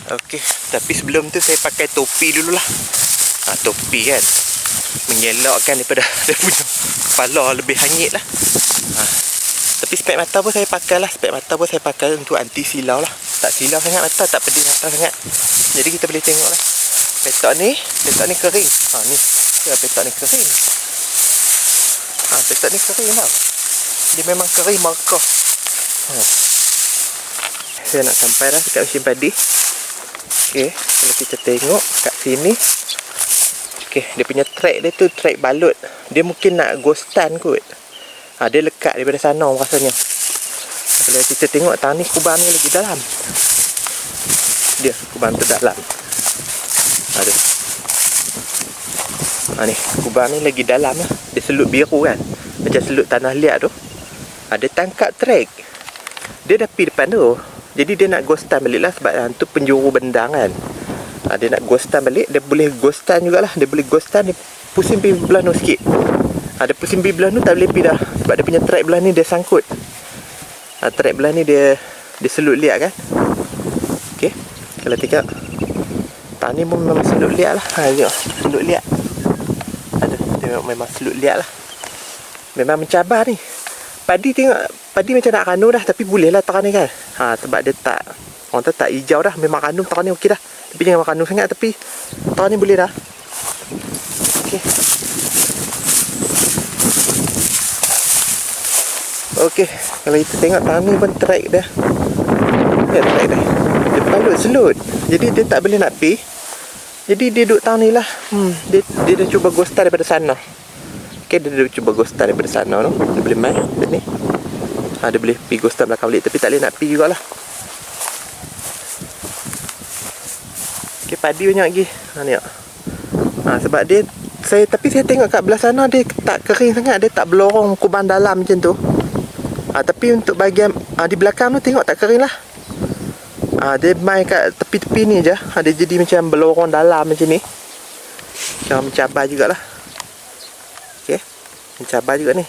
Okey, tapi sebelum tu saya pakai topi dululah. Topi kan mengelakkan daripada dia punya kepala lebih hangit lah. Tapi spek mata pun saya pakai lah. Spek mata pun saya pakai untuk anti silau lah. Tak silau sangat mata, tak pedih mata sangat. Jadi kita boleh tengok lah. Petak ni kering. Ni ya, petak ni kering. Petak ni kering tau. Dia memang kering markah. Saya nak sampai dah dekat mesin padi. Okey, kalau kita tengok kat sini. Okey, dia punya track dia tu track balut. Dia mungkin nak ghostan kot. Dia lekat daripada sana rasanya. Kalau kita tengok tang ni, kubang ni lagi dalam. Dia kubang tu dalam. Ada. Ni kubang ni lagi dalam lah. Dia selut biru kan. Macam selut tanah liat tu. Dia tangkap track. Dia dah pergi depan tu. Jadi dia nak ghostan balik lah. Sebab tu penjuru bendang kan. Dia nak ghostan balik. Dia boleh ghostan jugalah. Dia boleh ghostan. Dia pusing pergi belah tu sikit. Dia pusing pergi belah tu tak boleh pergi dah. Sebab dia punya track belah ni dia sangkut. Track belah ni dia selut liat kan. Okay. Kalau tengok tang ni pun memang selut liat lah. Tengok selut liat. Dia memang selut liat lah. Memang mencabar ni. Padi tengok, padi macam nak ranum dah. Tapi boleh lah tangan ni kan. Sebab dia tak, orang tu tak hijau dah. Memang ranum tangan ni okey dah. Tapi jangan ranum sangat. Tapi tangan ni boleh dah. Okey. Okey. Kalau kita tengok tangan ni pun track dah. Ya, track dah. Dia balut selut. Jadi dia tak boleh nak pi. Jadi dia duduk tangan ni lah. Dia dah cuba ghostan daripada sana. Okay, dia dah cuba ghostan daripada sana tu. Dia boleh main ni. Dia boleh pergi ghostan belakang balik. Tapi tak boleh nak pergi jugalah. Okay, padi banyak lagi. Ni tak. Sebab dia tapi saya tengok kat belah sana dia tak kering sangat. Dia tak berlorong kubang dalam macam tu. Tapi untuk bahagian di belakang tu tengok tak kering lah. Dia main kat tepi-tepi ni je. Dia jadi macam berlorong dalam macam ni. Macam mencabar jugalah. Okay, mencabar juga ni.